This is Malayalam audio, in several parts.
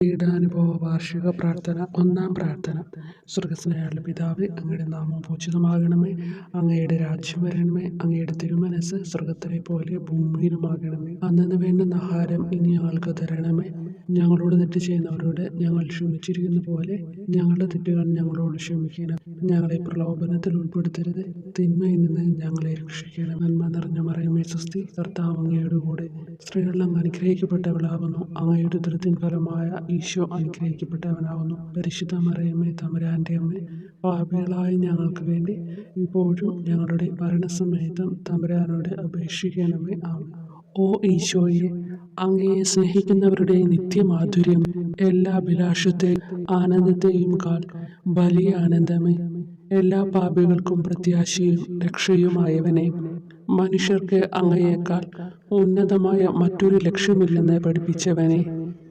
പീഡാനുഭവ വാർഷിക പ്രാർത്ഥന. ഒന്നാം പ്രാർത്ഥന. സ്വർഗ്ഗസ്ഥനായ പിതാവേ, അങ്ങയുടെ നാമം പൂജിതമാകണമേ. അങ്ങയുടെ രാജ്യം വരണമേ. അങ്ങയുടെ തിരുമനസ്സ് സ്വർഗ്ഗത്തിലെ പോലെ ഭൂമിയിലുമാകണമേ. അന്നന്ന് വേണ്ടുന്ന ആഹാരം ഇനി ഞങ്ങൾക്ക് തരണമേ. ഞങ്ങളോട് തെറ്റ് ചെയ്യുന്നവരോട് ഞങ്ങൾ ക്ഷമിച്ചിരിക്കുന്ന പോലെ ഞങ്ങളുടെ തെറ്റുകൾ ഞങ്ങളോട് ക്ഷമിക്കണം. ഞങ്ങളെ പ്രലോഭനത്തിൽ ഉൾപ്പെടുത്തരുത്, തിന്മയിൽ നിന്ന് ഞങ്ങളെ രക്ഷിക്കണം. നന്മ നിറഞ്ഞ മറിയമേ സ്വസ്തി, കർത്താവ് അങ്ങയുടെ കൂടെ സ്ത്രീകളിൽ അങ്ങ് അനുഗ്രഹിക്കപ്പെട്ടവളാകുന്നു. അങ്ങയുടെ ഉദരത്തിൻ ഫലമായ ഈശോ അനുഗ്രഹിക്കപ്പെട്ടവനാകുന്നു. പരിശുദ്ധ മറിയമേ, തമ്പുരാന്റെ അമ്മേ, പാപികളായ ഞങ്ങൾക്ക് വേണ്ടി ഇപ്പോഴും ഞങ്ങളുടെ മരണസമയത്തും തമ്പുരാനോട് അപേക്ഷിക്കണമേ. ആമേൻ. ഓ ഈശോയെ, അങ്ങയെ സ്നേഹിക്കുന്നവരുടെ നിത്യമാധുര്യം, എല്ലാ അഭിലാഷത്തെയും ആനന്ദത്തെയും കാൾ വലിയ ആനന്ദമേ. എല്ലാ പാപികൾക്കും പ്രത്യാശയും രക്ഷയുമായവനെ, മനുഷ്യർക്ക് അങ്ങയേക്കാൾ ഉന്നതമായ മറ്റൊരു ലക്ഷ്യമില്ലെന്ന് പഠിപ്പിച്ചവനെ,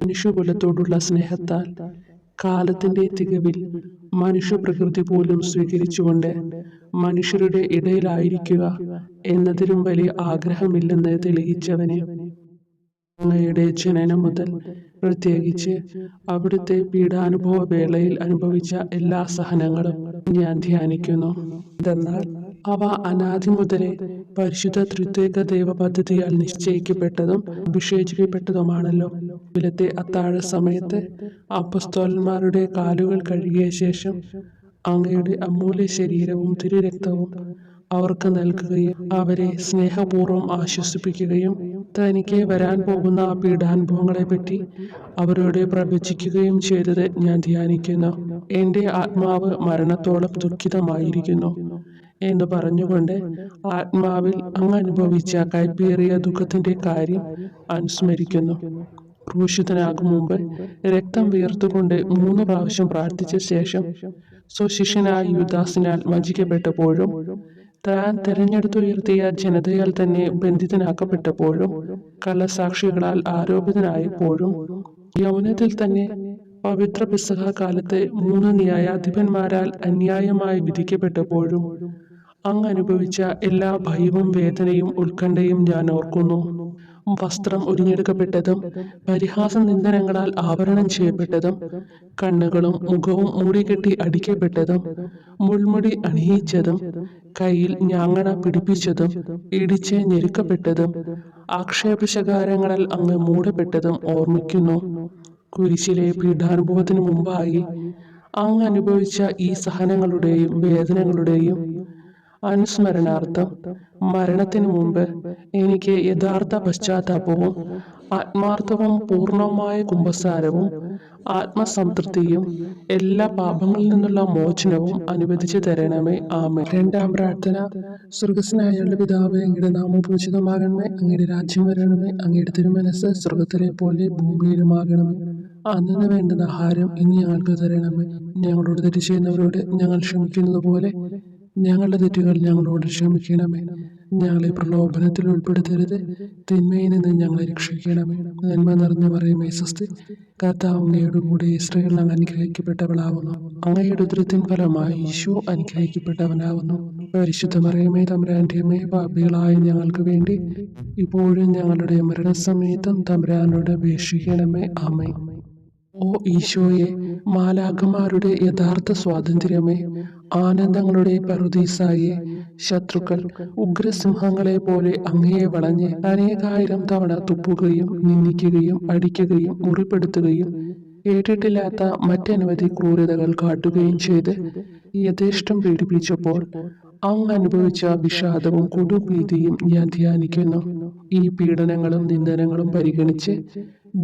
മനുഷ്യകുലത്തോടുള്ള സ്നേഹത്താൽ കാലത്തിന്റെ തികവിൽ മനുഷ്യപ്രകൃതി പോലും സ്വീകരിച്ചുകൊണ്ട് മനുഷ്യരുടെ ഇടയിലായിരിക്കുക എന്നതിലും വലിയ ആഗ്രഹമില്ലെന്ന് തെളിയിച്ചവനെ, അങ്ങയുടെ ജനനം മുതൽ പ്രത്യേകിച്ച് അവിടുത്തെ പീഡാനുഭവ വേളയിൽ അനുഭവിച്ച എല്ലാ സഹനങ്ങളും ഞാൻ ധ്യാനിക്കുന്നു. എന്തെന്നാൽ അവ അനാദി മുതലേ പരിശുദ്ധ ത്രിത്വൈക ദൈവ പദ്ധതിയാൽ നിശ്ചയിക്കപ്പെട്ടതും അഭിഷേചിക്കപ്പെട്ടതുമാണല്ലോ. ഇവിലത്തെ അത്താഴ സമയത്ത് അപ്പസ്തോലന്മാരുടെ കാലുകൾ കഴുകിയ ശേഷം അങ്ങയുടെ അമൂല്യ ശരീരവും തിരുരക്തവും അവർക്ക് നൽകുകയും അവരെ സ്നേഹപൂർവ്വം ആശ്വസിപ്പിക്കുകയും തനിക്ക് വരാൻ പോകുന്ന പീഡാനുഭവങ്ങളെ പറ്റി അവരോട് പ്രവചിക്കുകയും ചെയ്തത് ഞാൻ ധ്യാനിക്കുന്നു. എൻ്റെ ആത്മാവ് മരണത്തോളം ദുഃഖിതമായിരിക്കുന്നു എന്ന് പറഞ്ഞുകൊണ്ട് ആത്മാവിൽ അങ്ങ് അനുഭവിച്ച കൈപ്പേറിയ ദുഃഖത്തിന്റെ കാര്യം അനുസ്മരിക്കുന്നു. ക്രൂശിതനാകും മുമ്പ് രക്തം വീർത്തുകൊണ്ട് 3 പ്രാവശ്യം പ്രാർത്ഥിച്ച ശേഷം സ്വശിഷ്യനായ യൂദാസിനാൽ വഞ്ചിക്കപ്പെട്ടപ്പോഴും താൻ തെരഞ്ഞെടുത്തുയർത്തിയ ജനതയാൽ തന്നെ ബന്ധിതനാക്കപ്പെട്ടപ്പോഴും കള്ളസാക്ഷികളാൽ ആരോപിതനായപ്പോഴും യൗവനത്തിൽ തന്നെ പവിത്ര പെസഹ കാലത്ത് 3 ന്യായാധിപന്മാരാൽ അന്യായമായി വിധിക്കപ്പെട്ടപ്പോഴും അങ്ങ് അനുഭവിച്ച എല്ലാ ഭയവും വേദനയും ഉത്കണ്ഠയും ഞാൻ ഓർക്കുന്നു. വസ്ത്രം ഉരിഞ്ഞെടുക്കപ്പെട്ടതും പരിഹാസ നിന്ദനങ്ങളാൽ ആവരണം ചെയ്യപ്പെട്ടതും കണ്ണുകളും മുഖവും മൂടിക്കെട്ടി അടിക്കപ്പെട്ടതും മുൾമുടി അണിയിച്ചതും കയ്യിൽ ഞാങ്ങണ പിടിപ്പിച്ചതും ഇടിച്ച് ഞെരുക്കപ്പെട്ടതും ആക്ഷേപശകാരങ്ങളാൽ അങ്ങ് മൂടപ്പെട്ടതും ഓർമ്മിക്കുന്നു. കുരിശിലെ പീഡാനുഭവത്തിനു മുമ്പായി അങ്ങ് അനുഭവിച്ച ഈ സഹനങ്ങളുടെയും വേദനകളുടെയും അനുസ്മരണാർത്ഥം മരണത്തിനു മുമ്പ് എനിക്ക് യഥാർത്ഥ പശ്ചാത്താപവും ആത്മാർത്ഥവും പൂർണ്ണവുമായ കുമ്പസാരവും ആത്മസംതൃപ്തിയും എല്ലാ പാപങ്ങളിൽ നിന്നുള്ള മോചനവും അനുവദിച്ചു തരണമേ. ആമേൻ. രണ്ടാം പ്രാർത്ഥന. സ്വർഗ്ഗസ്ഥനായ പിതാവേ, അങ്ങയുടെ നാമം പൂജിതമാകണമേ. അങ്ങയുടെ രാജ്യം വരണമേ. അങ്ങയുടെ തിരുമനസ്സ് സ്വർഗ്ഗത്തിലെ പോലെ ഭൂമിയിലുമാകണമേ. അന്നന്ന് വേണ്ടുന്ന ആഹാരം ഇനി ഞങ്ങൾക്ക് തരണമേ. ഞങ്ങളോട് തെറ്റ് ചെയ്യുന്നവരോട് ഞങ്ങൾ ക്ഷമിക്കുന്നത് പോലെ ഞങ്ങളുടെ തെറ്റുകൾ ഞങ്ങളോട് ക്ഷമിക്കണമേ. ഞങ്ങളെ പ്രലോഭനത്തിൽ ഉൾപ്പെടുത്തരുത്, തിന്മയിൽ നിന്ന് ഞങ്ങളെ രക്ഷിക്കണമേ. നന്മ നിറഞ്ഞ മറിയമേ സ്വസ്തി, കർത്താവ് അങ്ങയുടെ കൂടെ സ്ത്രീകളിൽ അങ്ങ് അനുഗ്രഹിക്കപ്പെട്ടവളാകുന്നു. അങ്ങയുടെ ഉദരത്തിൻ ഫലമായി ഈശോ അനുഗ്രഹിക്കപ്പെട്ടവനാകുന്നു. പരിശുദ്ധ മറിയമേ, തമ്പുരാന്റെ അമ്മേ, പാപികളായ ഞങ്ങൾക്ക് വേണ്ടി ഇപ്പോഴും ഞങ്ങളുടെ മരണസമയത്തും തമ്പുരാനോട് അപേക്ഷിക്കണമേ. ആമേൻ. ഓ ഈശോയെ, മാലാഖമാരുടെ യഥാർത്ഥ സ്വാതന്ത്ര്യമേ, ആനന്ദങ്ങളുടെ പറുദീസായെ, ശത്രുക്കൾ ഉഗ്രസിംഹങ്ങളെ പോലെ അങ്ങയെ വളഞ്ഞ് അനേകായിരം തവണ തുപ്പുകയും നിന്ദിക്കുകയും അടിക്കുകയും മുറിപ്പെടുത്തുകയും കേട്ടിട്ടില്ലാത്ത മറ്റനവധി ക്രൂരതകൾ കാട്ടുകയും ചെയ്ത് യഥേഷ്ടം പീഡിപ്പിച്ചപ്പോൾ അങ്ങ് അനുഭവിച്ച വിഷാദവും കൊടുഭീതിയും ഞാൻ ധ്യാനിക്കുന്നു. ഈ പീഡനങ്ങളും നിന്ദനങ്ങളും പരിഗണിച്ച്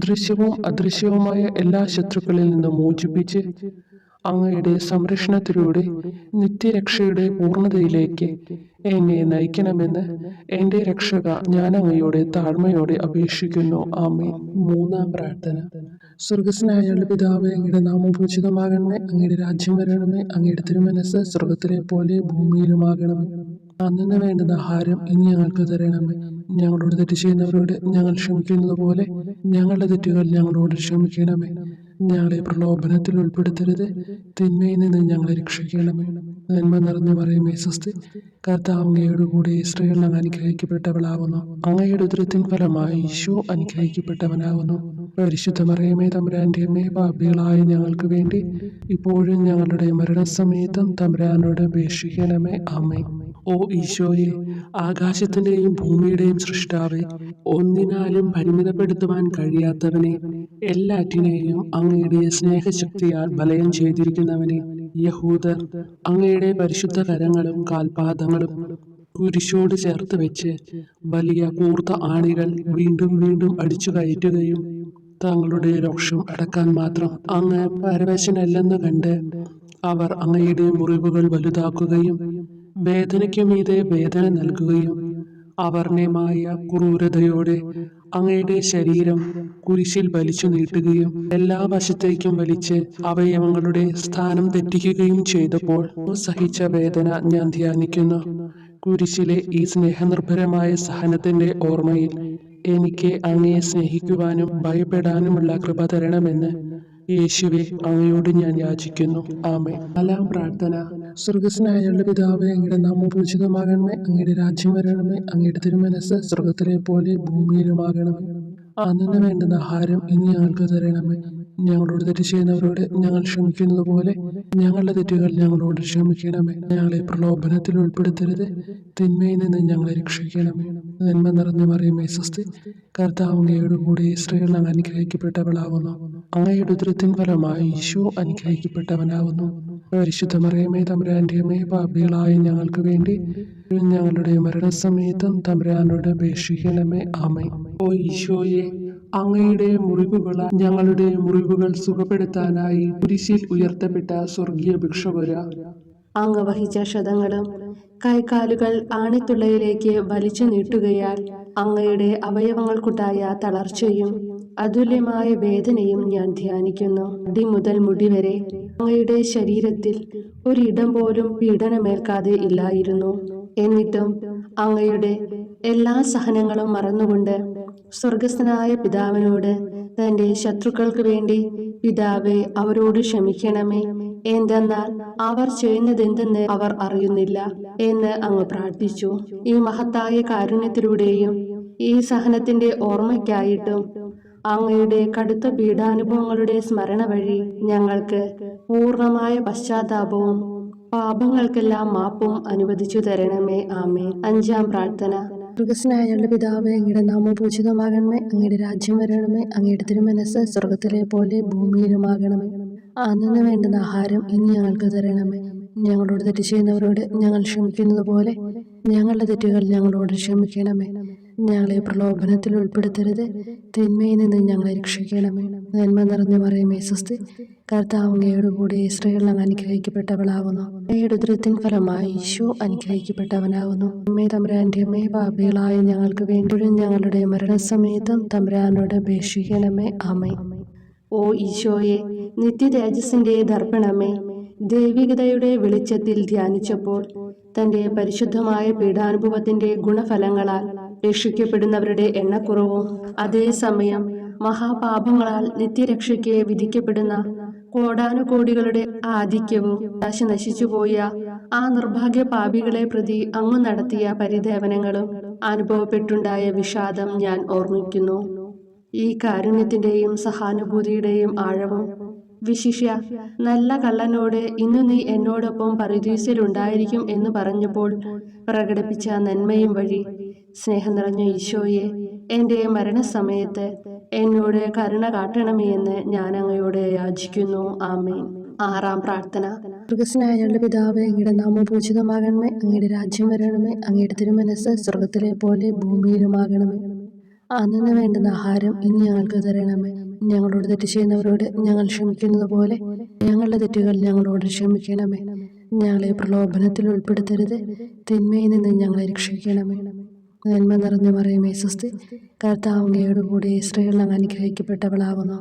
ദൃശ്യവും അദൃശ്യവുമായ എല്ലാ ശത്രുക്കളിൽ നിന്നും മോചിപ്പിച്ച് അങ്ങയുടെ സംരക്ഷണത്തിലൂടെ നിത്യരക്ഷയുടെ പൂർണ്ണതയിലേക്ക് എന്നെ നയിക്കണമെന്ന് എൻ്റെ രക്ഷക ഞാൻ അങ്ങയോടെ താഴ്മയോടെ അപേക്ഷിക്കുന്നു. ആമേൻ. മൂന്നാം പ്രാർത്ഥന. സ്വർഗ്ഗസ്ഥനായ പിതാവേ, അങ്ങയുടെ നാമം പൂജിതമാകണമേ. അങ്ങയുടെ രാജ്യം വരണമേ. അങ്ങയുടെ തിരുമനസ്സ് സ്വർഗ്ഗത്തിലെ പോലെ ഭൂമിയിലുമാകണമേ. അന്നന്ന് വേണ്ടുന്ന ആഹാരം ഇനി ഞങ്ങൾക്ക് തരണമേ. ഞങ്ങളോട് തെറ്റ് ചെയ്യുന്നവരോട് ഞങ്ങൾ ക്ഷമിക്കുന്നത് പോലെ ഞങ്ങളുടെ തെറ്റുകൾ ഞങ്ങളോട് ക്ഷമിക്കണമേ. ഞങ്ങളെ പ്രലോഭനത്തിൽ ഉൾപ്പെടുത്തരുത്, തിന്മയിൽ നിന്ന് ഞങ്ങളെ രക്ഷിക്കണമേ. നന്മ നിറഞ്ഞ മറിയമേ സ്വസ്തി, കർത്താവ് അങ്ങയോട് കൂടെ സ്ത്രീകൾ അങ്ങ് അനുഗ്രഹിക്കപ്പെട്ടവളാകുന്നു. അങ്ങയുടെ ഉദരത്തിൻ ഫലമായി ഈശോ അനുഗ്രഹിക്കപ്പെട്ടവനാകുന്നു. പരിശുദ്ധ മറിയമേ തമ്പുരാന്റെ അമ്മേ, പാപികളായ ഞങ്ങൾക്ക് വേണ്ടി ഇപ്പോഴും ഞങ്ങളുടെ മരണസമയത്തും തമ്പുരാനോട് അപേക്ഷിക്കണമേ. ആമേൻ. ഓ ഈശോയെ, ആകാശത്തിന്റെയും ഭൂമിയുടെയും സൃഷ്ടാവേ, ഒന്നിനാലും പരിമിതപ്പെടുത്തുവാൻ കഴിയാത്തവനെ, എല്ലാറ്റിനെയും അങ്ങയുടെ സ്നേഹശക്തിയാൽ വലയം ചെയ്തിരിക്കുന്നവനെ, യഹൂദർ അങ്ങയുടെ പരിശുദ്ധ കരങ്ങളും കാൽപാദങ്ങളും കുരിശോട് ചേർത്ത് വെച്ച് വലിയ കൂർത്ത ആണികൾ വീണ്ടും വീണ്ടും അടിച്ചു കയറ്റുകയും തങ്ങളുടെ രോഷം അടക്കാൻ മാത്രം അങ്ങ് പരവശനല്ലെന്ന് കണ്ട് അവർ അങ്ങയുടെ മുറിവുകൾ വലുതാക്കുകയും വേദനയ്ക്കു മീതെ വേദന നൽകുകയും അവർണ്യമായ ക്രൂരതയോടെ അങ്ങയുടെ ശരീരം കുരിശിൽ വലിച്ചു നീട്ടുകയും എല്ലാ വശത്തേക്കും വലിച്ച് അവയവങ്ങളുടെ സ്ഥാനം തെറ്റിക്കുകയും ചെയ്തപ്പോൾ സഹിച്ച വേദന ഞാൻ ധ്യാനിക്കുന്നു. കുരിശിലെ ഈ സ്നേഹനിർഭരമായ സഹനത്തിന്റെ ഓർമ്മയിൽ എനിക്ക് അങ്ങയെ സ്നേഹിക്കുവാനും ഭയപ്പെടാനുമുള്ള കൃപ തരണമെന്ന് യേശുവെ അങ്ങയോട് ഞാൻ യാചിക്കുന്നു. ആമേൻ. നാലാം പ്രാർത്ഥന. സ്വർഗസ്നായ ഞങ്ങളുടെ പിതാവേ, അങ്ങയുടെ നാമം പൂജിതമാകണമേ, അങ്ങയുടെ രാജ്യം വരണമേ, അങ്ങയുടെ തിരുമനസ്സ് സ്വർഗത്തിലെ പോലെ ഭൂമിയിലുമാകണമേ. അന്നു വേണ്ടുന്ന ആഹാരം ഇനി ഞങ്ങൾക്ക് തരണമേ. ഞങ്ങളോട് തെറ്റ് ചെയ്യുന്നവരോട് ഞങ്ങൾ ക്ഷമിക്കുന്നത് പോലെ ഞങ്ങളുടെ തെറ്റുകൾ ഞങ്ങളോട് ക്ഷമിക്കണമേ. ഞങ്ങളെ പ്രലോഭനത്തിൽ ഉൾപ്പെടുത്തരുത്, തിന്മയിൽ നിന്ന് ഞങ്ങളെ രക്ഷിക്കണമേ. നന്മ നിറഞ്ഞ മറിയമേ സ്വസ്തി, കർത്താവ് അങ്ങയോട് കൂടെ സ്ത്രീകൾ അങ്ങ് അനുഗ്രഹിക്കപ്പെട്ടവളാകുന്നു. അങ്ങയുടെ ഉദരത്തിൻ ഫലമായി ഈശോ അനുഗ്രഹിക്കപ്പെട്ടവനാകുന്നു. പരിശുദ്ധ മറിയമേ തമ്പുരാന്റെ അമ്മേ, പാപികളായ ഞങ്ങൾക്ക് വേണ്ടി ഞങ്ങളുടെ മരണസമയത്തും തമ്പുരാനോട് അപേക്ഷിക്കണമേ. ആമേൻ. ഓ ഈശോയെ, അങ്ങയുടെ മുറിവുകളാൽ ഞങ്ങളുടെ മുറിവുകൾ സുഖപ്പെടുത്താനായി കുരിശിൽ ഉയർത്തപ്പെട്ട സ്വർഗീയ ഭിക്ഷുകര, അങ്ങ് വഹിച്ച ക്ഷതങ്ങളും കൈകാലുകൾ ആണിത്തുള്ളയിലേക്ക് വലിച്ചു നീട്ടുകയാൽ അങ്ങയുടെ അവയവങ്ങൾക്കുണ്ടായ തളർച്ചയും അതുല്യമായ വേദനയും ഞാൻ ധ്യാനിക്കുന്നു. അടി മുതൽ മുടി വരെ അങ്ങയുടെ ശരീരത്തിൽ ഒരിടം പോലും പീഡനമേൽക്കാതെ ഇല്ലായിരുന്നു. എന്നിട്ടും അങ്ങയുടെ എല്ലാ സഹനങ്ങളും മറന്നുകൊണ്ട് സ്വർഗസ്ഥനായ പിതാവിനോട് തന്റെ ശത്രുക്കൾക്ക് വേണ്ടി പിതാവേ അവരോട് ക്ഷമിക്കണമേ, എന്തെന്നാൽ അവർ ചെയ്യുന്നതെന്തെന്ന് അവർ അറിയുന്നില്ല എന്ന് അങ്ങ് പ്രാർത്ഥിച്ചു. ഈ മഹത്തായ കാരുണ്യത്തിലൂടെയും ഈ സഹനത്തിന്റെ ഓർമ്മയ്ക്കായിട്ടും അങ്ങയുടെ കടുത്ത പീഡാനുഭവങ്ങളുടെ സ്മരണ വഴി ഞങ്ങൾക്ക് പൂർണ്ണമായ പശ്ചാത്താപവും പാപങ്ങൾക്കെല്ലാം മാപ്പും അനുവദിച്ചു തരണമേ. ആമേൻ. അഞ്ചാം പ്രാർത്ഥന. സ്വർഗസ്നായ ഞങ്ങളുടെ പിതാവേ, അങ്ങയുടെ നാമം പൂജിതമാകണമേ, അങ്ങയുടെ രാജ്യം വരണമേ, അങ്ങയുടെ തിരുമനസ്സ് സ്വർഗത്തിലെ പോലെ ഭൂമിയിലുമാകണമേ. അന്നു വേണ്ടുന്ന ആഹാരം ഇനി ഞങ്ങൾക്ക് തരണമേ. ഞങ്ങളോട് തെറ്റ് ചെയ്യുന്നവരോട് ഞങ്ങൾ ക്ഷമിക്കുന്നത് പോലെ ഞങ്ങളുടെ തെറ്റുകൾ ഞങ്ങളോട് ക്ഷമിക്കണമേ. ഞങ്ങളെ പ്രലോഭനത്തിൽ ഉൾപ്പെടുത്തരുത്, തിന്മയിൽ നിന്ന് ഞങ്ങളെ രക്ഷിക്കണമേ. നന്മ നിറഞ്ഞ മറിയമേ സ്വസ്തി, കർത്താവ് അങ്ങയോട് കൂടെ സ്ത്രീകൾ അങ്ങ് അനുഗ്രഹിക്കപ്പെട്ടവളാകുന്നു. അങ്ങയുടെ ഉദരത്തിൻ ഫലമായി ഈശോ അനുഗ്രഹിക്കപ്പെട്ടവനാകുന്നു. അമ്മേ തമ്പുരാന്റെ അമ്മേ, പാപികളായ ഞങ്ങൾക്ക് വേണ്ടിയും ഞങ്ങളുടെ മരണസമയത്തും തമ്പുരാനോട് അപേക്ഷിക്കണമേ. ആമേൻ. ഓ ഈശോയെ, നിത്യതേജസ്സിന്റെ ദർപ്പണമേ, ദൈവികതയുടെ വെളിച്ചത്തിൽ ധ്യാനിച്ചപ്പോൾ തന്റെ പരിശുദ്ധമായ പീഡാനുഭവത്തിന്റെ ഗുണഫലങ്ങളാൽ രക്ഷിക്കപ്പെടുന്നവരുടെ എണ്ണക്കുറവും അതേസമയം മഹാപാപങ്ങളാൽ നിത്യരക്ഷയ്ക്ക് വിധിക്കപ്പെടുന്ന കോടാനുകോടികളുടെ ആധിക്യവും നശിച്ചുപോയ ആ നിർഭാഗ്യ പാപികളെ പ്രതി അങ്ങ് നടത്തിയ പരിദേവനങ്ങളും അനുഭവപ്പെട്ടുണ്ടായ വിഷാദം ഞാൻ ഓർമ്മിക്കുന്നു. ഈ കാരുണ്യത്തിന്റെയും സഹാനുഭൂതിയുടെയും ആഴവും വിശിഷ്യ നല്ല കള്ളനോട് ഇന്നു നീ എന്നോടൊപ്പം പറുദീസയിലുണ്ടായിരിക്കും എന്ന് പറഞ്ഞപ്പോൾ പ്രകടിപ്പിച്ച നന്മയും വഴി സ്നേഹം നിറഞ്ഞ ഈശോയെ, എൻ്റെ മരണസമയത്ത് എന്നോട് കരുണ കാട്ടണമേ എന്ന് ഞാൻ അങ്ങയോട് യാചിക്കുന്നു. ആമേൻ. ആറാം പ്രാർത്ഥന. സ്വർഗസ്നായ ഞങ്ങളുടെ പിതാവേ, അങ്ങയുടെ നാമം പൂജിതമാകണമേ, അങ്ങയുടെ രാജ്യം വരണമേ, അങ്ങയുടെ തിരുമനസ്സ് സ്വർഗത്തിലെ പോലെ ഭൂമിയിലുമാകണമേ. അന്നു വേണ്ടുന്ന ആഹാരം ഇനി ഞങ്ങൾക്ക് തരണമേ. ഞങ്ങളോട് തെറ്റ് ചെയ്യുന്നവരോട് ഞങ്ങൾ ക്ഷമിക്കുന്നത് പോലെ ഞങ്ങളുടെ തെറ്റുകൾ ഞങ്ങളോട് ക്ഷമിക്കണമേ. ഞങ്ങളെ പ്രലോഭനത്തിൽ ഉൾപ്പെടുത്തരുത്, തിന്മയിൽ നിന്ന് ഞങ്ങളെ രക്ഷിക്കണമേ. നന്മ നിറഞ്ഞ മറിയമേ സ്വസ്തി, കർത്താവ് അങ്ങയോട് കൂടെ സ്ത്രീകൾ അങ്ങ് അനുഗ്രഹിക്കപ്പെട്ടവളാകുന്നു.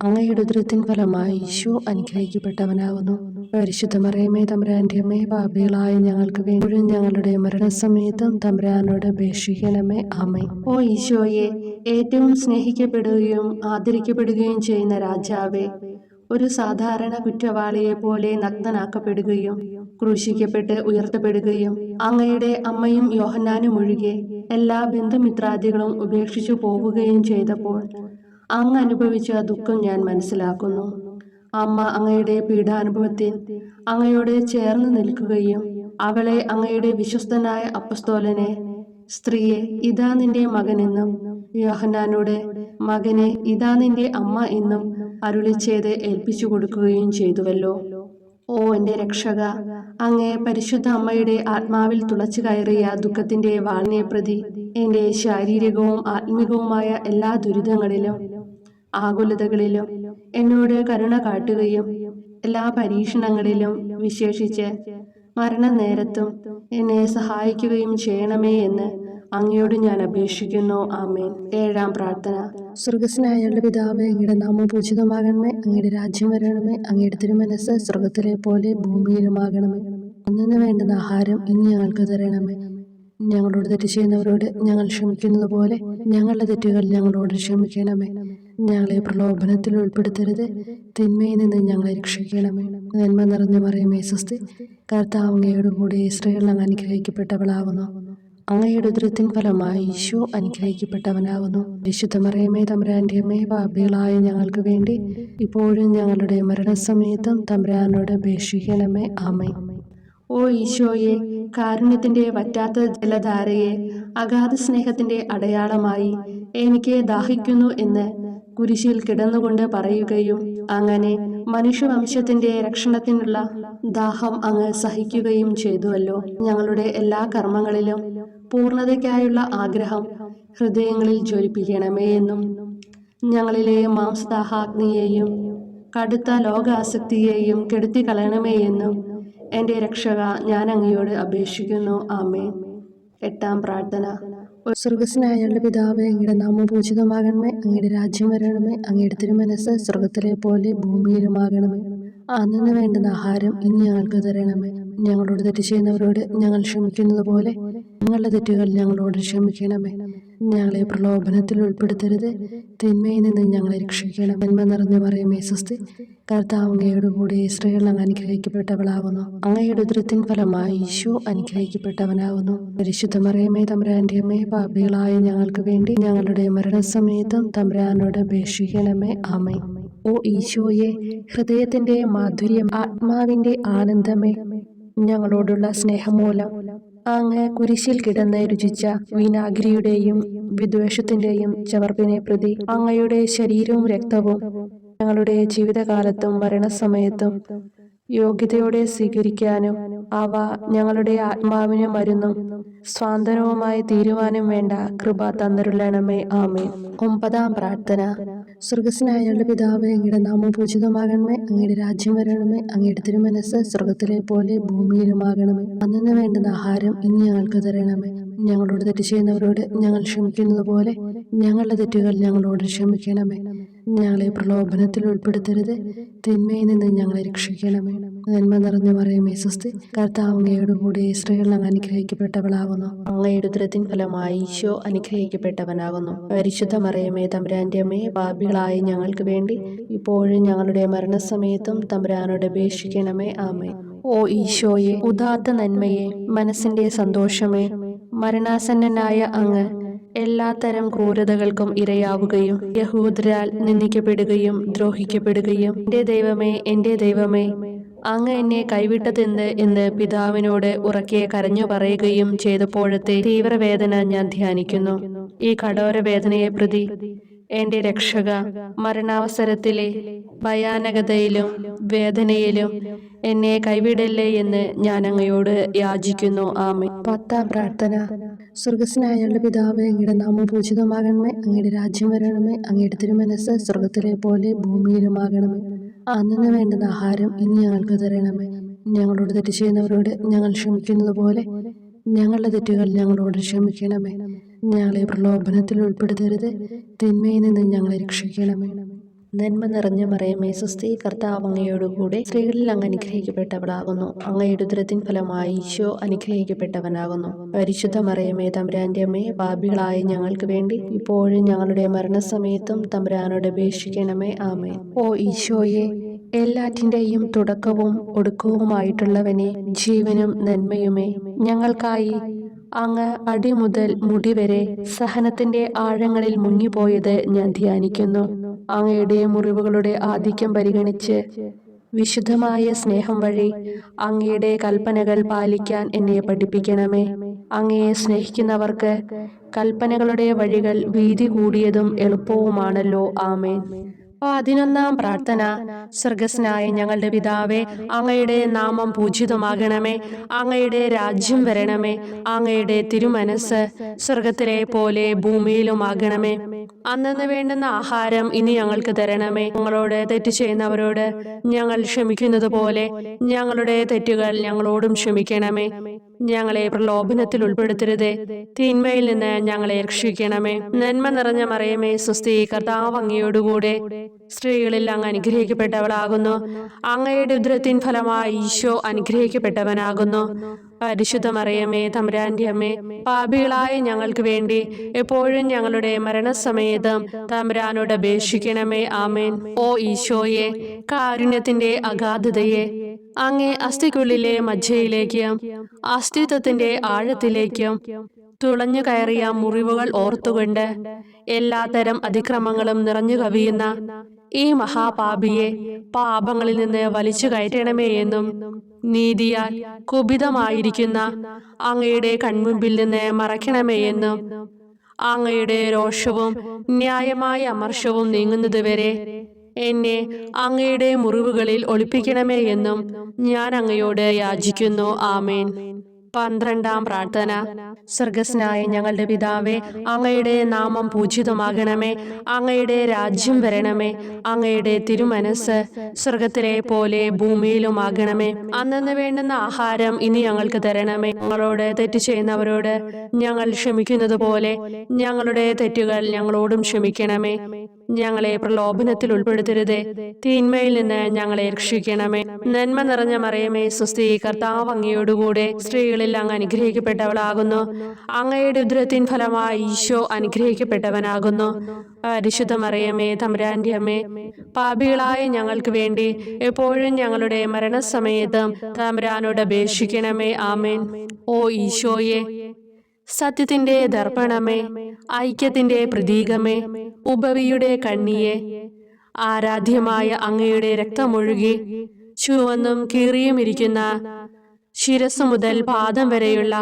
അങ്ങയുടെ ഉദരത്തിൻ ഫലമായി ഈശോ അനുഗ്രഹിക്കപ്പെട്ടവനാകുന്നു. പരിശുദ്ധ മറിയമേ തമ്പുരാന്റെ അമ്മേ, പാപികളായ ഞങ്ങൾക്ക് വേണ്ടി ഞങ്ങളുടെ മരണസമയത്തും തമ്പുരാനോട് അപേക്ഷിക്കണമേ. ആമേൻ. ഓ ഈശോയെ, ഏറ്റവും സ്നേഹിക്കപ്പെടുകയും ആദരിക്കപ്പെടുകയും ചെയ്യുന്ന രാജാവേ, ഒരു സാധാരണ കുറ്റവാളിയെ പോലെ നഗ്നനാക്കപ്പെടുകയും ക്രൂശിക്കപ്പെട്ട് ഉയർത്തപ്പെടുകയും അങ്ങയുടെ അമ്മയും യോഹന്നാനും ഒഴികെ എല്ലാ ബന്ധുമിത്രാദികളും ഉപേക്ഷിച്ചു പോവുകയും ചെയ്തപ്പോൾ അങ്ങ് അനുഭവിച്ച ദുഃഖം ഞാൻ മനസ്സിലാക്കുന്നു. അമ്മ അങ്ങയുടെ പീഡാനുഭവത്തിൽ അങ്ങയോട് ചേർന്ന് നിൽക്കുകയും അവളെ അങ്ങയുടെ വിശ്വസ്തനായ അപ്പസ്തോലനെ, സ്ത്രീയെ ഇതാ നിന്റെ മകനെന്നും യോഹന്നാനോട്, മകനെ ഇതാ നിന്റെ അമ്മ എന്നും അരുളിച്ചെയ്ത് ഏൽപ്പിച്ചു കൊടുക്കുകയും ചെയ്തുവല്ലോ. ഓ എൻ്റെ രക്ഷക, അങ്ങേ പരിശുദ്ധ അമ്മയുടെ ആത്മാവിൽ തുളച്ചു കയറിയ ദുഃഖത്തിന്റെ വാളിനെ പ്രതി എൻ്റെ ശാരീരികവും ആത്മികവുമായ എല്ലാ ദുരിതങ്ങളിലും ആകുലതകളിലും എന്നോട് കരുണ കാട്ടുകയും എല്ലാ പരീക്ഷണങ്ങളിലും വിശേഷിച്ച് മരണനേരത്തും എന്നെ സഹായിക്കുകയും ചെയ്യണമേ എന്ന് അങ്ങയോട് ഞാൻ അപേക്ഷിക്കുന്നു. ആമേൻ. 7-ാം പ്രാർത്ഥന. സ്വർഗസ്നായ പിതാവേ, അങ്ങയുടെ നാമം പൂജിതമാകണമേ. അങ്ങയുടെ രാജ്യം വരണമേ. അങ്ങയുടെ തിരുമനസ്സ് സ്വർഗത്തിലെ പോലെ ഭൂമിയിലുമാകണമേ. അന്നു വേണ്ടുന്ന ആഹാരം ഇനി ഞങ്ങൾക്ക് തരണമേ. ഞങ്ങളോട് തെറ്റ് ചെയ്യുന്നവരോട് ഞങ്ങൾ ക്ഷമിക്കുന്നത് പോലെ ഞങ്ങളുടെ തെറ്റുകൾ ഞങ്ങളോട് ക്ഷമിക്കണമേ. ഞങ്ങളെ പ്രലോഭനത്തിൽ ഉൾപ്പെടുത്തരുത്, തിന്മയിൽ നിന്ന് ഞങ്ങളെ രക്ഷിക്കണമേ. നന്മ നിറഞ്ഞ മറിയമേ സ്വസ്തി, കർത്താവ് അങ്ങയോട് കൂടെ സ്ത്രീകൾ അങ്ങ് അനുഗ്രഹിക്കപ്പെട്ടവളാകുന്നു. അങ്ങയുടെ ഉദരത്തിൻ ഫലമായി ഈശോ അനുഗ്രഹിക്കപ്പെട്ടവനാകുന്നു. വിശുദ്ധ മറിയമേ തമ്പുരാന്റെ അമ്മേ, പാപികളായ ഞങ്ങൾക്ക് വേണ്ടി ഇപ്പോഴും ഞങ്ങളുടെ മരണസമയത്തും തമ്പുരാനോട് അപേക്ഷിക്കണമേ. ആമേൻ. ഓ ഈശോയെ, കാരുണ്യത്തിന്റെ വറ്റാത്ത ജലധാരയെ അഗാധ സ്നേഹത്തിന്റെ അടയാളമായി എനിക്ക് ദാഹിക്കുന്നു എന്ന് കുരിശിൽ കിടന്നുകൊണ്ട് പറയുകയും അങ്ങനെ മനുഷ്യവംശത്തിന്റെ രക്ഷണത്തിനുള്ള ദാഹം അങ്ങ് സഹിക്കുകയും ചെയ്തുവല്ലോ. ഞങ്ങളുടെ എല്ലാ കർമ്മങ്ങളിലും പൂർണ്ണതയ്ക്കായുള്ള ആഗ്രഹം ഹൃദയങ്ങളിൽ ജ്വലിപ്പിക്കണമേ എന്നും ഞങ്ങളിലെ മാംസദാഹാഗ്നിയെയും കടുത്ത ലോകാസക്തിയെയും കെടുത്തി കളയണമേ എന്നും എൻ്റെ രക്ഷക ഞാൻ അങ്ങയോട് അപേക്ഷിക്കുന്നു. ആമേൻ. 8-ാം പ്രാർത്ഥന. സ്വർഗസ്നായ പിതാവേ, അങ്ങയുടെ നാമം പൂജിതമാകണമേ. അങ്ങയുടെ രാജ്യം വരണമേ. അങ്ങയുടെ തിരുമനസ്സ് സ്വർഗത്തിലെ പോലെ ഭൂമിയിലുമാകണമേ. അന്നു വേണ്ടുന്ന ആഹാരം ഇനി ഞങ്ങൾക്ക് തരണമേ. ഞങ്ങളോട് തെറ്റ് ചെയ്യുന്നവരോട് ഞങ്ങൾ ക്ഷമിക്കുന്നത് പോലെ ഞങ്ങളുടെ തെറ്റുകൾ ഞങ്ങളോട് ക്ഷമിക്കണമേ. ഞങ്ങളെ പ്രലോഭനത്തിൽ ഉൾപ്പെടുത്തരുത്, തിന്മയിൽ നിന്ന് ഞങ്ങളെ രക്ഷിക്കണം. നന്മ നിറഞ്ഞ മറിയമേ സ്വസ്തി, കർത്താവ് അങ്ങയോട് കൂടെ സ്ത്രീകൾ അങ്ങ് അനുഗ്രഹിക്കപ്പെട്ടവളാകുന്നു. അങ്ങയുടെ ഉദരത്തിൻ ഫലമായി ഈശോ അനുഗ്രഹിക്കപ്പെട്ടവനാകുന്നു. പരിശുദ്ധ മറിയമേ തമ്പുരാന്റെ അമ്മേ, പാപികളായ ഞങ്ങൾക്ക് വേണ്ടി ഞങ്ങളുടെ മരണസമയത്തും തമ്പുരാനോട് അപേക്ഷിക്കണമേ. ആമേൻ. ഓ ഈശോയെ, ഹൃദയത്തിന്റെ മാധുര്യം, ആത്മാവിന്റെ ആനന്ദമേ, ഞങ്ങളോടുള്ള സ്നേഹം മൂലം അങ്ങ് കുരിശിൽ കിടന്ന് രുചിച്ച വിനാഗിരിയുടെയും വിദ്വേഷത്തിന്റെയും ചവർപ്പിനെ പ്രതി അങ്ങയുടെ ശരീരവും രക്തവും ഞങ്ങളുടെ ജീവിതകാലത്തും മരണസമയത്തും യോഗ്യതയോടെ സ്വീകരിക്കാനും അവ ഞങ്ങളുടെ ആത്മാവിന് മരുന്നും സ്വാന്തനവുമായി തീരുവാനും വേണ്ട കൃപ തന്നരുളണമേ. ആമേൻ. 9-ാം പ്രാർത്ഥന. സ്വർഗസ്നായ പിതാവേ, അങ്ങയുടെ നാമം പൂജിതമാകണമേ. അങ്ങയുടെ രാജ്യം വരണമേ. അങ്ങയുടെ തിരുമനസ്സ് സ്വർഗത്തിലെ പോലെ ഭൂമിയിലുമാകണമേ. അന്നു വേണ്ടുന്ന ആഹാരം ഇനി ഞങ്ങൾക്ക് തരണമേ. ഞങ്ങളോട് തെറ്റ് ചെയ്യുന്നവരോട് ഞങ്ങൾ ക്ഷമിക്കുന്നത് പോലെ ഞങ്ങളുടെ തെറ്റുകൾ ഞങ്ങളോട് ക്ഷമിക്കണമേ. ഞങ്ങളെ പ്രലോഭനത്തിൽ ഉൾപ്പെടുത്തരുത്, തിന്മയിൽ നിന്ന് ഞങ്ങളെ രക്ഷിക്കണമേ. നന്മ നിറഞ്ഞ മറിയമേ സ്വസ്തി, കർത്താവ് അങ്ങയോട് കൂടെ സ്ത്രീകൾ അങ്ങ് അനുഗ്രഹിക്കപ്പെട്ടവളാകുന്നു. അങ്ങയുടെ ഉദരത്തിൻ ഫലമായി ഈശോ അനുഗ്രഹിക്കപ്പെട്ടവനാകുന്നു. പരിശുദ്ധ മറിയമേ തമ്പുരാന്റെ അമ്മേ, പാപികളായ ഞങ്ങൾക്ക് വേണ്ടി ഇപ്പോഴും ഞങ്ങളുടെ മരണസമയത്തും തമ്പുരാനോട് അപേക്ഷിക്കണമേ. ആമേൻ. ഓ ഈശോയെ, ഉദാത്ത നന്മയെ, മനസ്സിന്റെ സന്തോഷമേ, മരണാസന്നനായ അങ്ങ് എല്ലാത്തരം ക്രൂരതകൾക്കും ഇരയാവുകയും യഹൂദരാൽ നിന്ദിക്കപ്പെടുകയും ദ്രോഹിക്കപ്പെടുകയും എൻ്റെ ദൈവമേ അങ്ങ് എന്നെ കൈവിട്ടതെന്ത് എന്ന് പിതാവിനോട് ഉറക്കെ കരഞ്ഞു പറയുകയും ചെയ്തപ്പോഴത്തെ തീവ്രവേദന ഞാൻ ധ്യാനിക്കുന്നു. ഈ കഠോര വേദനയെ പ്രതി എൻ്റെ രക്ഷക, മരണാവസരത്തിലെ ഭയാനകതയിലും വേദനയിലും എന്നെ കൈവിടല്ലേ എന്ന് ഞാൻ അങ്ങയോട് യാചിക്കുന്നു. ആമേൻ. 10-ാം പ്രാർത്ഥന. സ്വർഗസ്നായ പിതാവേ, അങ്ങയുടെ നാമം പൂജിതമാകണമേ. അങ്ങയുടെ രാജ്യം വരണമേ. അങ്ങയുടെ തിരുമനസ്സ് സ്വർഗത്തിലെ പോലെ ഭൂമിയിലുമാകണമേ. അന്നു വേണ്ടുന്ന ആഹാരം ഇനി ഞങ്ങൾക്ക് തരണമേ. ഞങ്ങളോട് തെറ്റ് ചെയ്യുന്നവരോട് ഞങ്ങൾ ക്ഷമിക്കുന്നത് പോലെ ഞങ്ങളുടെ തെറ്റുകൾ ഞങ്ങളോട് ക്ഷമിക്കണമേ. ഞങ്ങളെ പ്രലോഭനത്തിൽ ഉൾപ്പെടുത്തരുത്. തിന്മയിൽ നിന്ന് ഞങ്ങളെ രക്ഷിക്കണമേ. നന്മ നിറഞ്ഞ മറിയമേ സ്വസ്തി, കർത്താവ് അങ്ങയോടുകൂടെ സ്ത്രീകളിൽ അങ്ങ് അനുഗ്രഹിക്കപ്പെട്ടവളാകുന്നു. അങ്ങയുടെ ഉദരത്തിൻ ഫലമായി ഈശോ അനുഗ്രഹിക്കപ്പെട്ടവനാകുന്നു. പരിശുദ്ധ മറിയമേ തമ്പുരാന്റെ അമ്മേ, പാപികളായ ഞങ്ങൾക്ക് വേണ്ടി ഇപ്പോഴും ഞങ്ങളുടെ മരണസമയത്തും തമ്പുരാനോട് അപേക്ഷിക്കണമേ. ആമേൻ. ഓ ഈശോയെ, എല്ലാറ്റിൻ്റെയും തുടക്കവും ഒടുക്കവുമായിട്ടുള്ളവനെ, ജീവനും നന്മയുമേ, ഞങ്ങൾക്കായി അങ്ങ് അടിമുതൽ മുടിവരെ സഹനത്തിന്റെ ആഴങ്ങളിൽ മുങ്ങിപ്പോയത് ഞാൻ ധ്യാനിക്കുന്നു. അങ്ങയുടെ മുറിവുകളുടെ ആധിക്യം പരിഗണിച്ച് വിശുദ്ധമായ സ്നേഹം വഴി അങ്ങയുടെ കൽപ്പനകൾ പാലിക്കാൻ എന്നെ പഠിപ്പിക്കണമേ. അങ്ങയെ സ്നേഹിക്കുന്നവർക്ക് കൽപ്പനകളുടെ വഴികൾ വീതി കൂടിയതും എളുപ്പവുമാണല്ലോ. ആമേൻ. 11-ാം പ്രാർത്ഥന. സ്വർഗസ്നായ ഞങ്ങളുടെ പിതാവേ, അങ്ങയുടെ നാമം പൂജിതമാകണമേ. അങ്ങയുടെ രാജ്യം വരണമേ. അങ്ങയുടെ തിരുമനസ് സ്വർഗത്തിലെ പോലെ ഭൂമിയിലുമാകണമേ. അന്നന്ന് വേണ്ടുന്ന ആഹാരം ഇനി ഞങ്ങൾക്ക് തരണമേ. ഞങ്ങളോട് തെറ്റ് ചെയ്യുന്നവരോട് ഞങ്ങൾ ക്ഷമിക്കുന്നത് പോലെ ഞങ്ങളുടെ തെറ്റുകൾ ഞങ്ങളോടും ക്ഷമിക്കണമേ. ഞങ്ങളെ പ്രലോഭനത്തിൽ ഉൾപ്പെടുത്തരുതേ, തിന്മയിൽ നിന്ന് ഞങ്ങളെ രക്ഷിക്കണമേ. നന്മ നിറഞ്ഞ മറിയമേ സ്വസ്തി, കർത്താവ് അങ്ങയോടുകൂടെ സ്ത്രീകളിൽ അങ്ങ് അനുഗ്രഹിക്കപ്പെട്ടവളാകുന്നു. അങ്ങയുടെ ഉദരത്തിൻ ഫലമായി ഈശോ അനുഗ്രഹിക്കപ്പെട്ടവനാകുന്നു. പരിശുദ്ധ മറിയമേ തമ്പുരാന്റെ അമ്മേ, പാപികളായ ഞങ്ങൾക്ക് വേണ്ടി എപ്പോഴും ഞങ്ങളുടെ മരണസമയത്തും തമ്പുരാനോട് അപേക്ഷിക്കണമേ. ആമേൻ. ഓ ഈശോയെ, കാരുണ്യത്തിന്റെ അഗാധതയെ, അങ്ങേ അസ്ഥിക്കുള്ളിലെ മജ്ജയിലേക്കും അസ്തിത്വത്തിന്റെ ആഴത്തിലേക്കും തുളഞ്ഞു കയറിയ മുറിവുകൾ ഓർത്തുകൊണ്ട് എല്ലാത്തരം അതിക്രമങ്ങളും നിറഞ്ഞു കവിയുന്ന ഈ മഹാപാപിയെ പാപങ്ങളിൽ നിന്ന് വലിച്ചു കയറ്റണമേ എന്നും, നീതിയാൽ കുപിതമായിരിക്കുന്ന അങ്ങയുടെ കൺമുമ്പിൽ നിന്ന് മറയ്ക്കണമേ എന്നും, അങ്ങയുടെ രോഷവും ന്യായമായ അമർഷവും നീങ്ങുന്നതുവരെ എന്നെ അങ്ങയുടെ മുറിവുകളിൽ ഒളിപ്പിക്കണമേ എന്നും ഞാൻ അങ്ങയോട് യാചിക്കുന്നു. ആമേൻ. 12-ാം പ്രാർത്ഥന. സ്വർഗസ്നായ ഞങ്ങളുടെ പിതാവേ, അങ്ങയുടെ നാമം പൂജിതമാകണമേ. അങ്ങയുടെ രാജ്യം വരണമേ. അങ്ങയുടെ തിരുമനസ് സ്വർഗത്തിലെ പോലെ ഭൂമിയിലുമാകണമേ. അന്നന്ന് വേണ്ടുന്ന ആഹാരം ഇനി ഞങ്ങൾക്ക് തരണമേ. ഞങ്ങളോട് തെറ്റ് ചെയ്യുന്നവരോട് ഞങ്ങൾ ക്ഷമിക്കുന്നത് പോലെ ഞങ്ങളുടെ തെറ്റുകൾ ഞങ്ങളോടും ക്ഷമിക്കണമേ. ഞങ്ങളെ പ്രലോഭനത്തിൽ ഉൾപ്പെടുത്തരുതേ, തിന്മയിൽ നിന്ന് ഞങ്ങളെ രക്ഷിക്കണമേ. നന്മ നിറഞ്ഞ മറിയമേ സ്വസ്തി, കർത്താവ് അങ്ങയോടുകൂടെ സ്ത്രീകളിൽ അങ്ങ് അനുഗ്രഹിക്കപ്പെട്ടവളാകുന്നു. അങ്ങയുടെ ഉദരത്തിൻ ഫലമായി ഈശോ അനുഗ്രഹിക്കപ്പെട്ടവനാകുന്നു. പരിശുദ്ധ മറിയമേ തമ്പുരാന്റെ അമ്മേ, പാപികളായ ഞങ്ങൾക്ക് വേണ്ടി എപ്പോഴും ഞങ്ങളുടെ മരണസമയത്തും തമ്പുരാനോട് അപേക്ഷിക്കണമേ. ആമേൻ. ഓ ഈശോയെ, സത്യത്തിന്റെ ദർപ്പണമേ, ഐക്യത്തിന്റെ പ്രതീകമേ, ഉപവിയുടെ കണ്ണിയെ, ആരാധ്യമായ അങ്ങയുടെ രക്തമൊഴുകി ചുവന്നും കീറിയുമിരിക്കുന്ന ശിരസ് മുതൽ പാദം വരെയുള്ള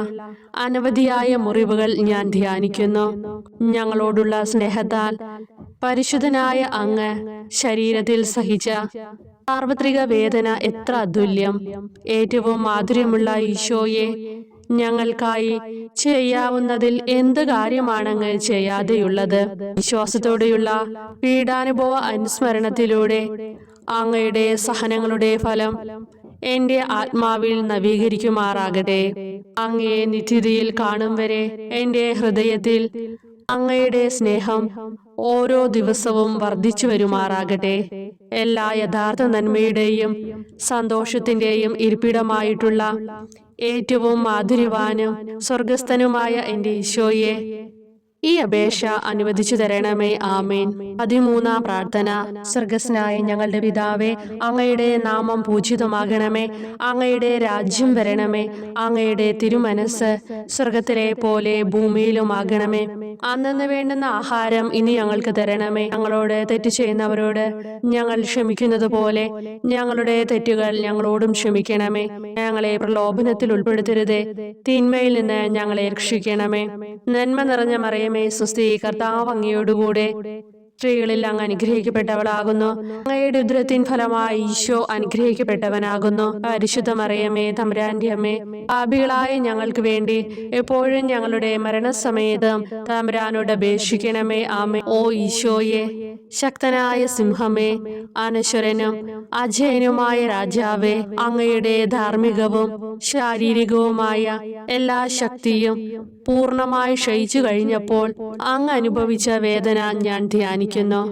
അനവധിയായ മുറിവുകൾ ഞാൻ ധ്യാനിക്കുന്നു. ഞങ്ങളോടുള്ള സ്നേഹത്താൽ പരിശുദ്ധനായ അങ്ങ് ശരീരത്തിൽ സഹിച്ച സാർവത്രിക വേദന എത്ര അതുല്യം. ഏറ്റവും മാധുര്യമുള്ള ഈശോയെ, ഞങ്ങൾക്കായി ചെയ്യാവുന്നതിൽ എന്ത് കാര്യമാണങ്ങ് ചെയ്യാതെയുള്ളത്? വിശ്വാസത്തോടെയുള്ള പീഡാനുഭവ അനുസ്മരണത്തിലൂടെ അങ്ങയുടെ സഹനങ്ങളുടെ ഫലം എന്റെ ആത്മാവിൽ നവീകരിക്കുമാറാകട്ടെ. അങ്ങയെ നിത്യതയിൽ കാണും വരെ എന്റെ ഹൃദയത്തിൽ അങ്ങയുടെ സ്നേഹം ഓരോ ദിവസവും വർദ്ധിച്ചു വരുമാറാകട്ടെ. എല്ലാ യഥാർത്ഥ നന്മയുടെയും സന്തോഷത്തിന്റെയും ഇരിപ്പിടമായിട്ടുള്ള ഏറ്റവും മാധുര്യവാനും സ്വർഗസ്ഥനുമായ എന്റെ ഈശോയെ, ഈ അപേക്ഷ അനുവദിച്ചു തരണമേ. ആമേൻ. 13-ാം പ്രാർത്ഥന. സ്വർഗസ്നായ ഞങ്ങളുടെ പിതാവേ, അങ്ങയുടെ നാമം പൂജിതമാകണമേ. അങ്ങയുടെ രാജ്യം വരണമേ. അങ്ങയുടെ തിരുമനസ് സ്വർഗത്തിലെ പോലെ ഭൂമിയിലുമാകണമേ. അന്നന്ന് വേണ്ടുന്ന ആഹാരം ഇനി ഞങ്ങൾക്ക് തരണമേ. ഞങ്ങളോട് തെറ്റ് ചെയ്യുന്നവരോട് ഞങ്ങൾ ക്ഷമിക്കുന്നത് പോലെ ഞങ്ങളുടെ തെറ്റുകൾ ഞങ്ങളോടും ക്ഷമിക്കണമേ. ഞങ്ങളെ പ്രലോഭനത്തിൽ ഉൾപ്പെടുത്തരുതേ, തിന്മയിൽ നിന്ന് ഞങ്ങളെ രക്ഷിക്കണമേ. നന്മ നിറഞ്ഞ മറിയമേ സ്വസ്തി, കർത്താവ് അങ്ങയോടുകൂടെ സ്ത്രീകളിൽ അങ്ങ് അനുഗ്രഹിക്കപ്പെട്ടവളാകുന്നു. അങ്ങയുടെ ഉദരത്തിൻ ഫലമായി ഈശോ അനുഗ്രഹിക്കപ്പെട്ടവനാകുന്നു. പരിശുദ്ധ മറിയമേ തമ്പുരാന്റെ അമ്മേ, പാപികളായ ഞങ്ങൾക്ക് വേണ്ടി എപ്പോഴും ഞങ്ങളുടെ മരണസമയത്തും തമ്പുരാനോട് അപേക്ഷിക്കണമേ. ആമേൻ. ഓ ഈശോയെ, ശക്തനായ സിംഹമേ, അനശ്വരനും അജയനുമായ രാജാവേ, അങ്ങയുടെ ധാർമ്മികവും ശാരീരികവുമായ എല്ലാ ശക്തിയും പൂർണ്ണമായി ക്ഷയിച്ചു കഴിഞ്ഞപ്പോൾ അങ്ങ് അനുഭവിച്ച വേദന ഞാൻ ധ്യാനിക്കുന്നു.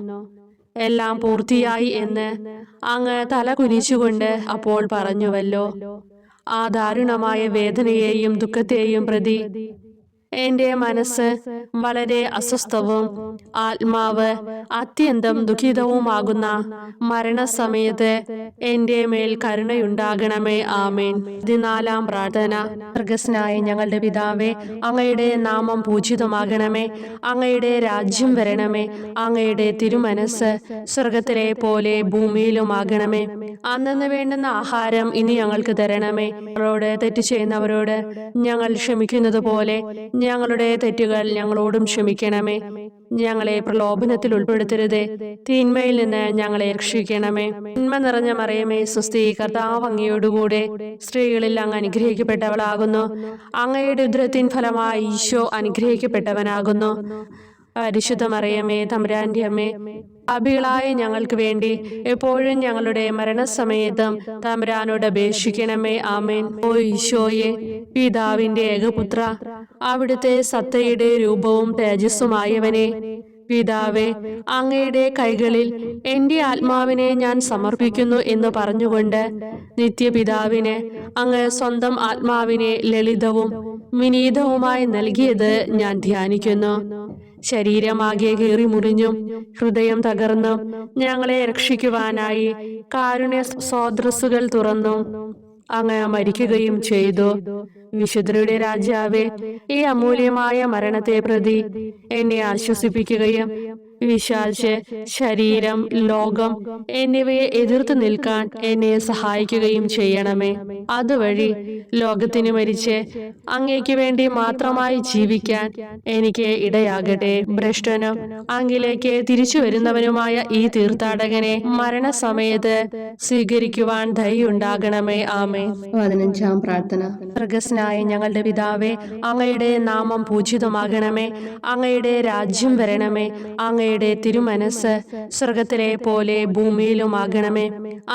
എല്ലാം പൂർത്തിയായി എന്ന് അങ്ങ് തല കുനിച്ചുകൊണ്ട് അപ്പോൾ പറഞ്ഞുവല്ലോ. ആ ദാരുണമായ വേദനയെയും ദുഃഖത്തെയും പ്രതി എന്റെ മനസ്സ് വളരെ അസ്വസ്ഥവും ആത്മാവ് അത്യന്തം ദുഃഖിതവുമാകുന്ന മരണസമയത്ത് എന്റെ മേൽ കരുണയുണ്ടാകണമേ. ആമേൻ. 14-ാം പ്രാർത്ഥന. സ്വർഗ്ഗസ്ഥനായ ഞങ്ങളുടെ പിതാവേ, അങ്ങയുടെ നാമം പൂജിതമാകണമേ. അങ്ങയുടെ രാജ്യം വരണമേ. അങ്ങയുടെ തിരുമനസ്സ് സ്വർഗത്തിലെ പോലെ ഭൂമിയിലുമാകണമേ. അന്നന്ന് വേണ്ടുന്ന ആഹാരം ഇനി ഞങ്ങൾക്ക് തരണമേ. ഞങ്ങളോട് തെറ്റ് ചെയ്യുന്നവരോട് ഞങ്ങൾ ക്ഷമിക്കുന്നത് പോലെ ഞങ്ങളുടെ തെറ്റുകൾ ഞങ്ങളോടും ക്ഷമിക്കണമേ. ഞങ്ങളെ പ്രലോഭനത്തിൽ ഉൾപ്പെടുത്തരുതേ, തിന്മയിൽ നിന്ന് ഞങ്ങളെ രക്ഷിക്കണമേ. നന്മ നിറഞ്ഞ മറിയമേ സ്വസ്തി, കർത്താവ് അങ്ങയോടുകൂടെ സ്ത്രീകളിൽ അങ്ങ് അനുഗ്രഹിക്കപ്പെട്ടവളാകുന്നു. അങ്ങയുടെ ഉദരത്തിൻ ഫലമായി ഈശോ അനുഗ്രഹിക്കപ്പെട്ടവനാകുന്നു. പരിശുദ്ധ മറിയമേ തമ്പുരാന്റെ അമ്മേ, പാപികളായ ഞങ്ങൾക്ക് വേണ്ടി എപ്പോഴും ഞങ്ങളുടെ മരണസമയത്തും തമ്പുരാനോട് അപേക്ഷിക്കണമേ. ആമേൻ. ഓ ഈശോയെ, പിതാവിന്റെ ഏകപുത്ര, അവിടുത്തെ സത്തയുടെ രൂപവും തേജസ്സുമായവനെ, പിതാവേ, അങ്ങയുടെ കൈകളിൽ എന്റെ ആത്മാവിനെ ഞാൻ സമർപ്പിക്കുന്നു എന്ന് പറഞ്ഞുകൊണ്ട് നിത്യപിതാവിന് അങ്ങ് സ്വന്തം ആത്മാവിനെ ലളിതവും വിനീതവുമായി നൽകിയത് ഞാൻ ധ്യാനിക്കുന്നു. ശരീരമാകെ കീറി മുറിഞ്ഞും ഹൃദയം തകർന്നും ഞങ്ങളെ രക്ഷിക്കുവാനായി കാരുണ്യ സ്രോതസ്സുകൾ തുറന്നും അങ്ങ് മരിക്കുകയും ചെയ്തു. വിശുദ്ധരുടെ രാജാവേ, ഈ അമൂല്യമായ മരണത്തെ പ്രതി എന്നെ ആശ്വസിപ്പിക്കുകയും വിശാലിച്ച് ശരീരം, ലോകം എന്നിവയെ എതിർത്ത് നിൽക്കാൻ എന്നെ സഹായിക്കുകയും ചെയ്യണമേ. അതുവഴി ലോകത്തിന് മരിച്ച് അങ്ങേക്ക് വേണ്ടി മാത്രമായി ജീവിക്കാൻ എനിക്ക് ഇടയാകട്ടെ. ഭ്രഷ്ടനും അങ്ങിലേക്ക് തിരിച്ചു വരുന്നവനുമായ ഈ തീർത്ഥാടകനെ മരണസമയത്ത് സ്വീകരിക്കുവാൻ ദയുണ്ടാകണമേ. ആമേൻ. 15-ാം പ്രാർത്ഥന. സ്വർഗ്ഗസ്ഥനായ ഞങ്ങളുടെ പിതാവേ, അങ്ങയുടെ നാമം പൂജിതമാകണമേ. അങ്ങയുടെ രാജ്യം വരണമേ. അങ്ങയുടെ തിരുമനസ്സ് സ്വർഗത്തിലെ പോലെ ഭൂമിയിലുമാകണമേ.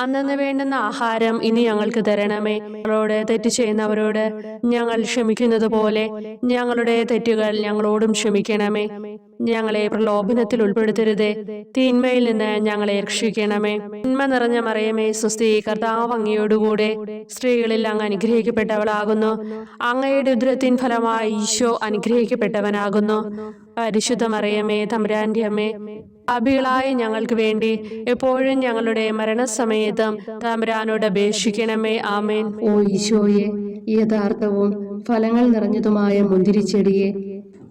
അന്നന്ന് വേണ്ടുന്ന ആഹാരം ഇനി ഞങ്ങൾക്ക് തരണമേ. ഞങ്ങളോട് തെറ്റ് ചെയ്യുന്നവരോട് ഞങ്ങൾ ക്ഷമിക്കുന്നത് പോലെ ഞങ്ങളുടെ തെറ്റുകൾ ഞങ്ങളോടും ക്ഷമിക്കണമേ. ഞങ്ങളെ പ്രലോഭനത്തിൽ ഉൾപ്പെടുത്തരുതേ, തിന്മയിൽ നിന്ന് ഞങ്ങളെ രക്ഷിക്കണമേ. നന്മ നിറഞ്ഞ മറിയമേ സ്വസ്തി, കർത്താവ് അങ്ങയോടുകൂടെ സ്ത്രീകളിൽ അങ്ങ് അനുഗ്രഹിക്കപ്പെട്ടവളാകുന്നു. അങ്ങയുടെ ഉദരത്തിൻ ഫലമായി ഈശോ അനുഗ്രഹിക്കപ്പെട്ടവനാകുന്നു. പരിശുദ്ധ മറിയമേ തമ്പുരാന്റെ അമ്മേ, പാപികളായ ഞങ്ങൾക്ക് വേണ്ടി എപ്പോഴും ഞങ്ങളുടെ മരണസമയത്തും തമ്പുരാനോട് അപേക്ഷിക്കണമേ. ആമേൻ. ഓ ഈശോയെ, യഥാർത്ഥവും ഫലങ്ങൾ നിറഞ്ഞതുമായ മുന്തിരിച്ചെടിയെ,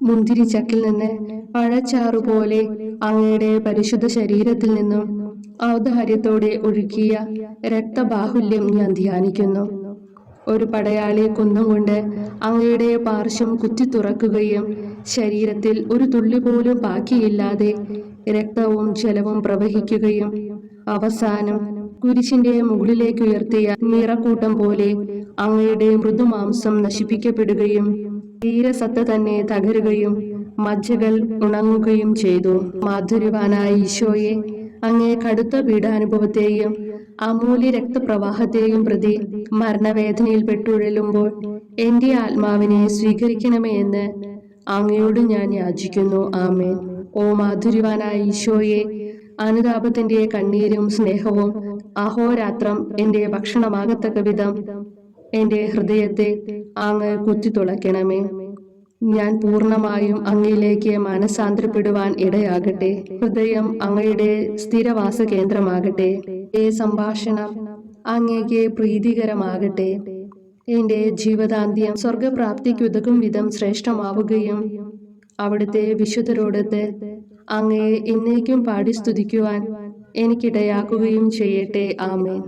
മുന്തിരിച്ചക്കിൽ നിന്ന് പഴച്ചാറുപോലെ അങ്ങയുടെ പരിശുദ്ധ ശരീരത്തിൽ നിന്നും ഔദാര്യത്തോടെ ഒഴുക്കിയ രക്തബാഹുല്യം ഞാൻ ധ്യാനിക്കുന്നു. ഒരു പടയാളി കുന്തം കൊണ്ട് അങ്ങയുടെ പാർശ്വം കുത്തി തുറക്കുകയും ശരീരത്തിൽ ഒരു തുള്ളി പോലും ബാക്കിയില്ലാതെ രക്തവും ജലവും പ്രവഹിക്കുകയും അവസാനം കുരിശിന്റെ മുകളിലേക്ക് ഉയർത്തിയ മീറക്കൂട്ടം പോലെ അങ്ങയുടെ മൃദുമാംസം നശിപ്പിക്കപ്പെടുകയും തീരസത്ത തന്നെ തകരുകയും മജ്ജകൾ ഉണങ്ങുകയും ചെയ്തു. മാധുര്യവാനായ ഈശോയെ, അങ്ങേ കടുത്ത പീഡാനുഭവത്തെയും അമൂല്യ രക്തപ്രവാഹത്തെയും പ്രതി മരണവേദനയിൽ പെട്ടുഴലുമ്പോൾ എന്റെ ആത്മാവിനെ സ്വീകരിക്കണമേ എന്ന് അങ്ങയോട് ഞാൻ യാചിക്കുന്നു. ആമേൻ. ഓ മാധുര്യവാനായ ഈശോയെ, അനുതാപത്തിന്റെ കണ്ണീരും സ്നേഹവും അഹോരാത്രം എന്റെ ഭക്ഷണമാകത്തക്ക വിധം എന്റെ ഹൃദയത്തെ അങ്ങ് കുത്തിത്തുളയ്ക്കണമേ. ഞാൻ പൂർണ്ണമായും അങ്ങയിലേക്ക് മനസാന്തരപ്പെടുവാൻ ഇടയാകട്ടെ. ഹൃദയം അങ്ങയുടെ സ്ഥിരവാസ കേന്ദ്രമാകട്ടെ. ഈ സംഭാഷണം അങ്ങേക്ക് പ്രീതികരമാകട്ടെ. എന്റെ ജീവതാന്ത്യം സ്വർഗപ്രാപ്തിക്കുതകും വിധം ശ്രേഷ്ഠമാവുകയും അവിടുത്തെ വിശുദ്ധരോടൊത്ത് അങ്ങയെ എന്നേക്കും പാടി സ്തുതിക്കുവാൻ എനിക്കിടയാക്കുകയും ചെയ്യട്ടെ. ആമേൻ.